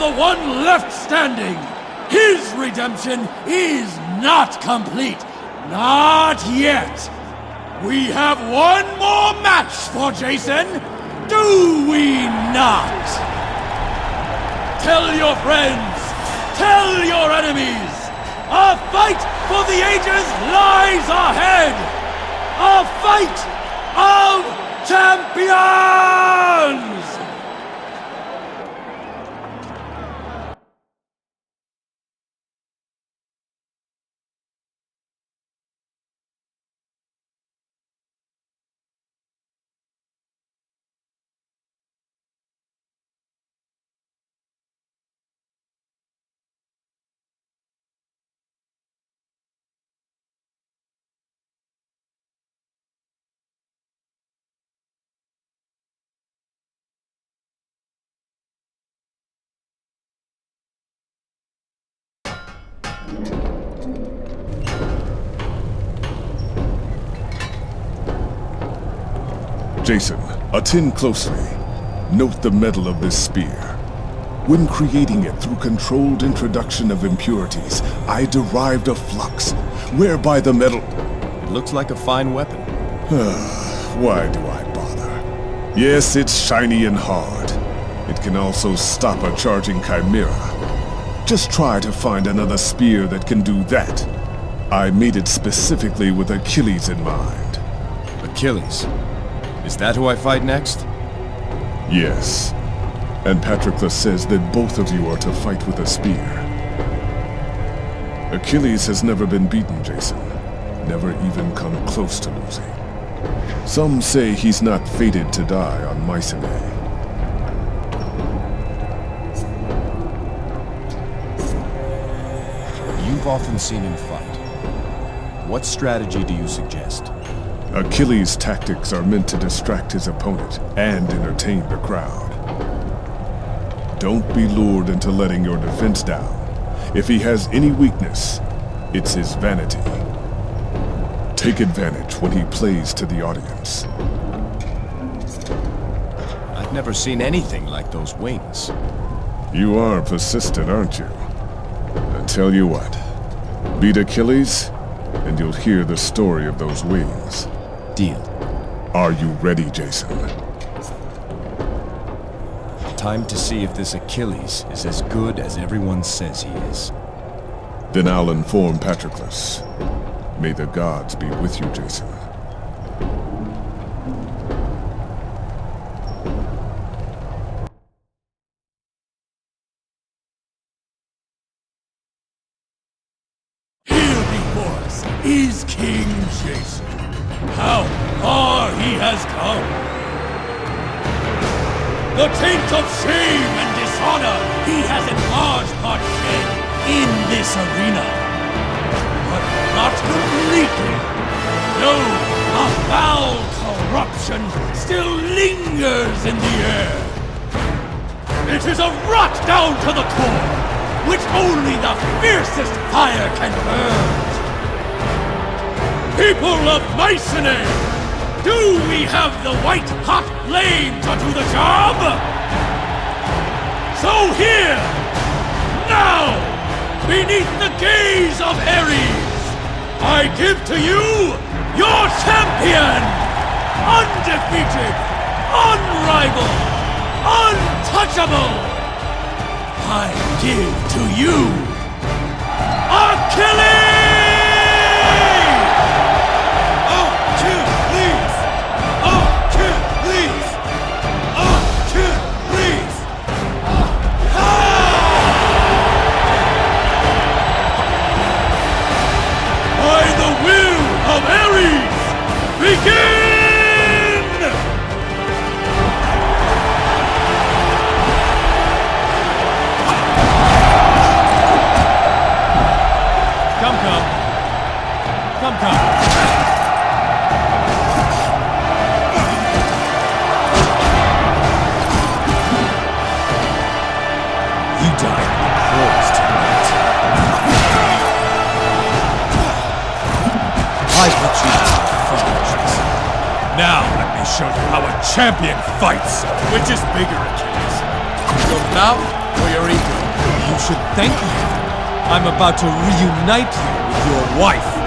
the one left standing. His redemption is not complete. Not yet. We have one more match for Jason, do we not? Tell your friends, tell your enemies, a fight for the ages lies ahead! A fight of champions! Jason, attend closely. Note the metal of this spear. When creating it through controlled introduction of impurities, I derived a flux, whereby the metal... It looks like a fine weapon. Why do I bother? Yes, it's shiny and hard. It can also stop a charging chimera. Just try to find another spear that can do that. I made it specifically with Achilles in mind. Achilles? Is that who I fight next? Yes. And Patroclus says that both of you are to fight with a spear. Achilles has never been beaten, Jason. Never even come close to losing. Some say he's not fated to die on Mycenae. You've often seen him fight. What strategy do you suggest? Achilles' tactics are meant to distract his opponent and entertain the crowd. Don't be lured into letting your defense down. If he has any weakness, it's his vanity. Take advantage when he plays to the audience. I've never seen anything like those wings. You are persistent, aren't you? I tell you what, beat Achilles, and you'll hear the story of those wings. Deal. Are you ready, Jason? Time to see if this Achilles is as good as everyone says he is. Then I'll inform Patroclus. May the gods be with you, Jason. Here before us is King Jason. How far he has come! The taint of shame and dishonor he has in large part shed in this arena. But not completely. No, a foul corruption still lingers in the air. It is a rot down to the core, which only the fiercest fire can purge. People of Mycenae, do we have the white-hot flame to do the job? So here, now, beneath the gaze of Ares, I give to you your champion! Undefeated, unrivaled, untouchable! I give to you Achilles! Of Ares, begin! Come. You died in the coals tonight. I put you in. Now let me show you how a champion fights. Which is bigger, Achilles? Your mouth for your eating. You should thank me. I'm about to reunite you with your wife.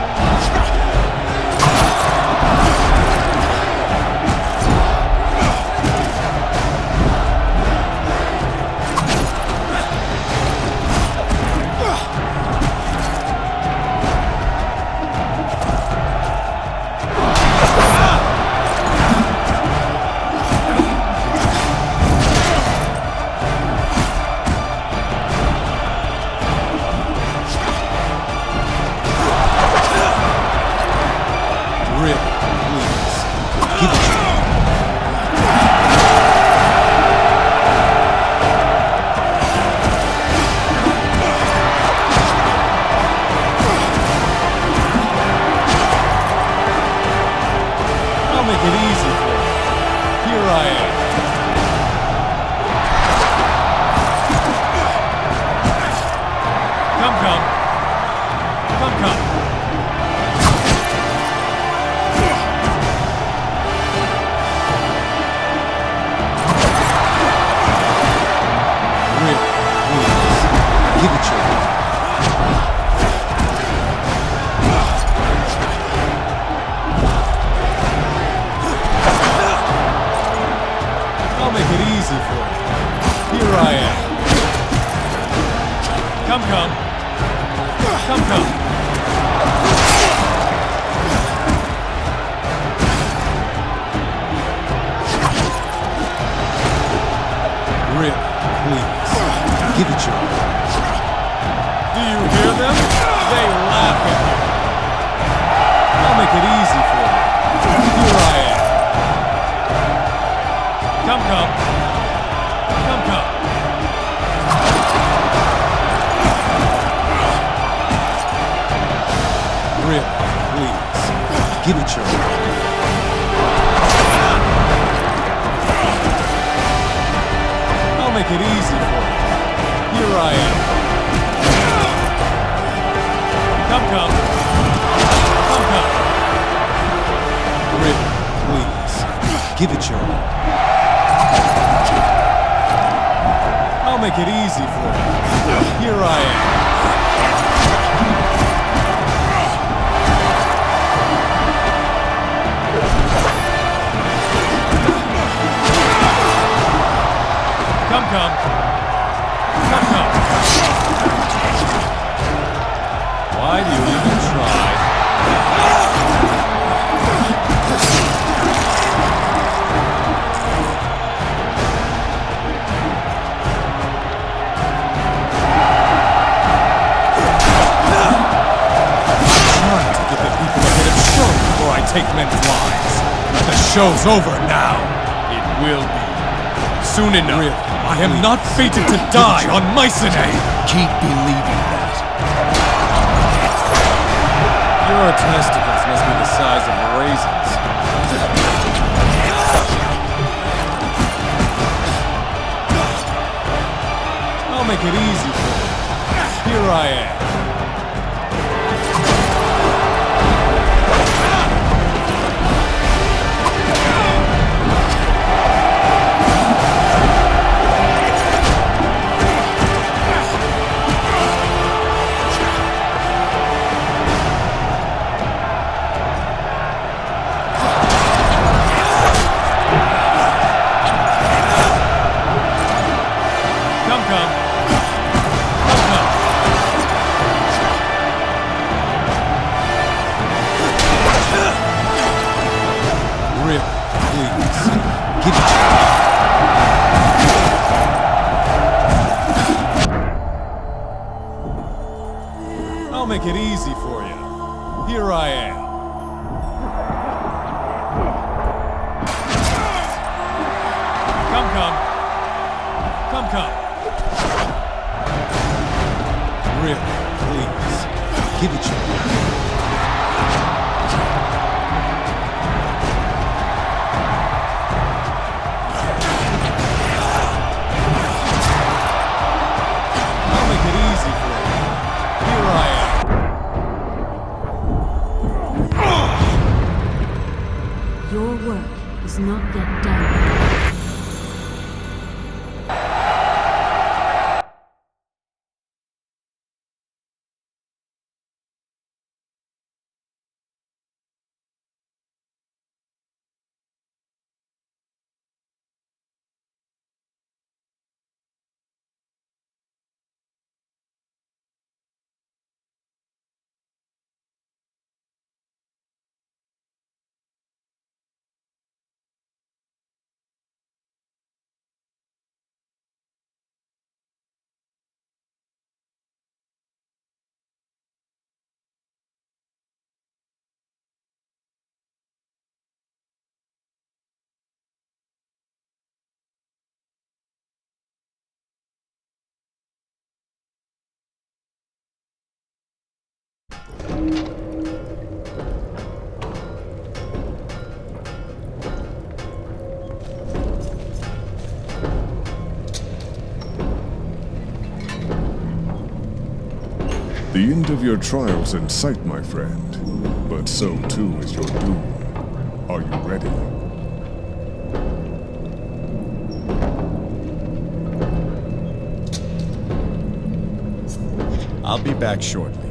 Show's over now. It will be. Soon enough. Really? I am not fated to die on Mycenae. Keep believing that. Your testicles must be the size of raisins. I'll make it easy for you. Here I am. I'll make it easy for you. Here I am. Come. Really, please. Give it to me. Your work is not yet done. The end of your trial's in sight, my friend. But so too is your doom. Are you ready? I'll be back shortly.